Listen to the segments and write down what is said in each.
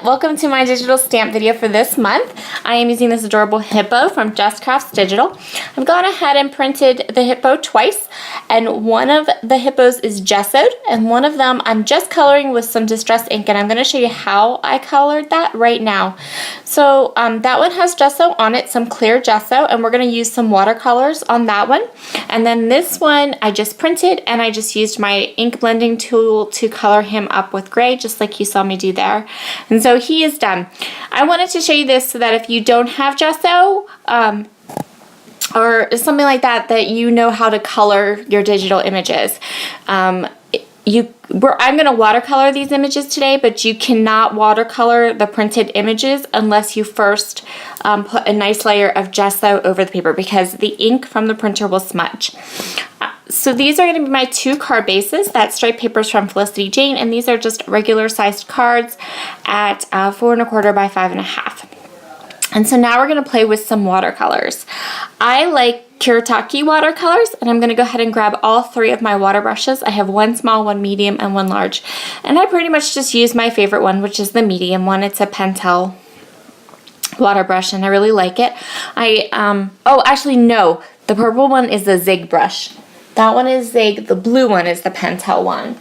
welcome to my digital stamp video for this month. I am using this adorable hippo from Just Crafts Digital. I've gone ahead and printed the hippo twice, and one of the hippos is gessoed, and one of them I'm just coloring with some distress ink, and I'm going to show you how I colored that right now. So that one has gesso on it, some clear gesso, and we're going to use some watercolors on that one. And then this one I just printed, and I just used my ink blending tool to color him up with gray, just like you saw me do there. And so he is done. I wanted to show you this so that if you don't have gesso or something like that, that you know how to color your digital images. I'm going to watercolor these images today, but you cannot watercolor the printed images unless you first put a nice layer of gesso over the paper, because the ink from the printer will smudge. So these are going to be my two card bases. That's striped papers from Felicity Jane, and these are just regular sized cards at 4 1/4 by 5 1/2. And so now we're going to play with some watercolors. I like Kuretake watercolors, and I'm going to go ahead and grab all three of my water brushes. I have one small, one medium, and one large. And I pretty much just use my favorite one, which is the medium one. It's a Pentel water brush, and I really like it. Oh, actually, no. The purple one is the Zig brush. That one is Zig. The blue one is the Pentel one.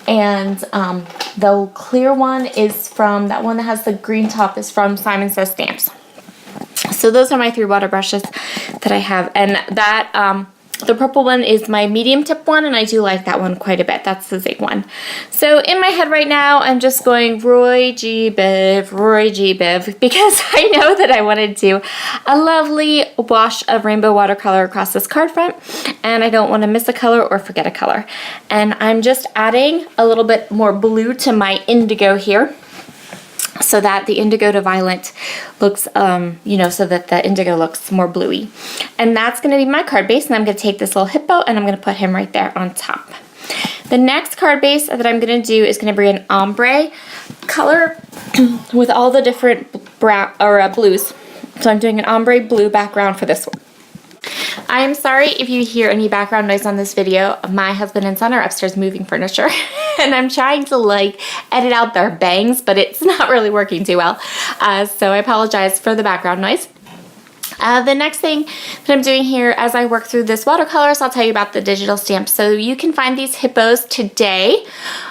And the clear one is from, that one that has the green top is from Simon Says Stamps. So those are my three water brushes that I have. And that, the purple one is my medium tip one, and I do like that one quite a bit. That's the Zig one. So in my head right now, I'm just going Roy G. Biv, because I know that I want to do a lovely wash of rainbow watercolor across this card front, and I don't want to miss a color or forget a color. And I'm just adding a little bit more blue to my indigo here, so that the indigo to violet looks, so that the indigo looks more bluey. And that's going to be my card base, and I'm going to take this little hippo and I'm going to put him right there on top. The next card base that I'm going to do is going to be an ombre color with all the different blues. So I'm doing an ombre blue background for this one. I am sorry if you hear any background noise on this video. My husband and son are upstairs moving furniture, and I'm trying to edit out their bangs, but it's not really working too well. So I apologize for the background noise. The next thing that I'm doing here as I work through this watercolors, I'll tell you about the digital stamps. So you can find these hippos today.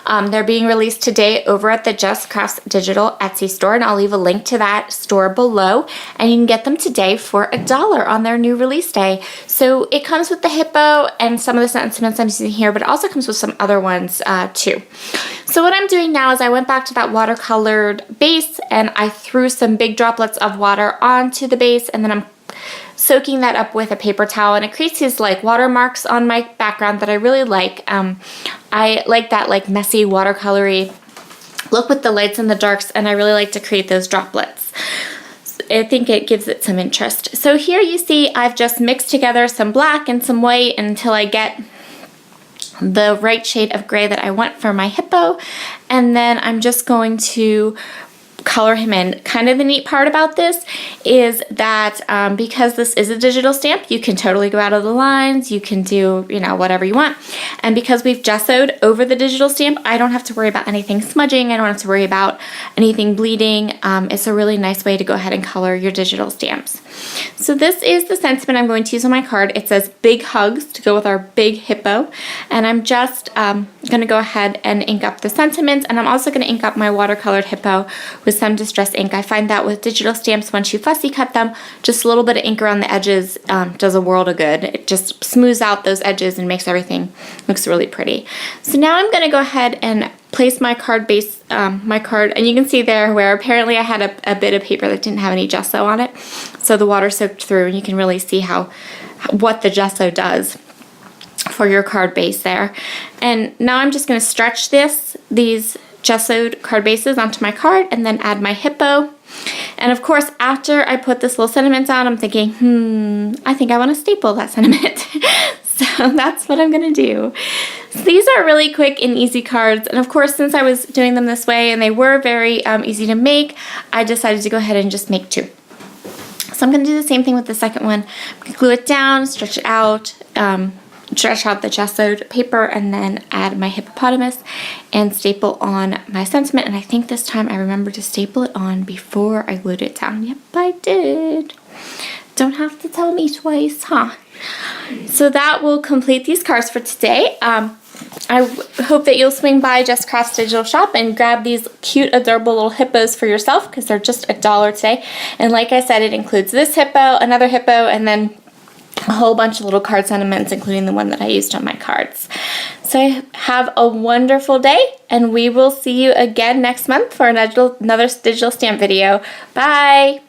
They're being released today over at the Just Crafts Digital Etsy store, and I'll leave a link to that store below, and you can get them today for $1 on their new release day. So it comes with the hippo and some of the sentiments I'm using here, but it also comes with some other ones too. So what I'm doing now is I went back to that watercolored base, and I threw some big droplets of water onto the base, and then I'm soaking that up with a paper towel, and it creates these watermarks on my background that I really like. I like that messy watercolory look with the lights and the darks, and I really like to create those droplets. I think it gives it some interest. So here you see I've just mixed together some black and some white until I get the right shade of gray that I want for my hippo, and then I'm just going to color him in. Kind of the neat part about this is that because this is a digital stamp, you can totally go out of the lines, you can do whatever you want, and because we've gessoed over the digital stamp, I don't have to worry about anything smudging, I don't have to worry about anything bleeding. It's a really nice way to go ahead and color your digital stamps. So this is the sentiment I'm going to use on my card. It says big hugs to go with our big hippo, and I'm just going to go ahead and ink up the sentiments, and I'm also going to ink up my watercolored hippo with some distress ink. I find that with digital stamps, once you fussy cut them, just a little bit of ink around the edges does a world of good. It just smooths out those edges and makes everything looks really pretty. So now I'm going to go ahead and place my card base, and you can see there where apparently I had a bit of paper that didn't have any gesso on it, so the water soaked through, and you can really see what the gesso does for your card base there. And now I'm just going to stretch these gessoed card bases onto my card, and then add my hippo. And of course, after I put this little sentiment on, I'm thinking, I think I want to staple that sentiment. So that's what I'm going to do. So these are really quick and easy cards, and of course, since I was doing them this way and they were very easy to make, I decided to go ahead and just make two. So I'm going to do the same thing with the second one. I'm going to glue it down, stretch it out, stretch out the gessoed paper and then add my hippopotamus and staple on my sentiment. And I think this time I remembered to staple it on before I glued it down. Yep, I did. Don't have to tell me twice, huh? So that will complete these cards for today. I hope that you'll swing by Just Crafts Digital Shop and grab these cute, adorable little hippos for yourself because they're just $1 today. And like I said, it includes this hippo, another hippo, and then a whole bunch of little card sentiments, including the one that I used on my cards. So have a wonderful day, and we will see you again next month for another digital stamp video. Bye!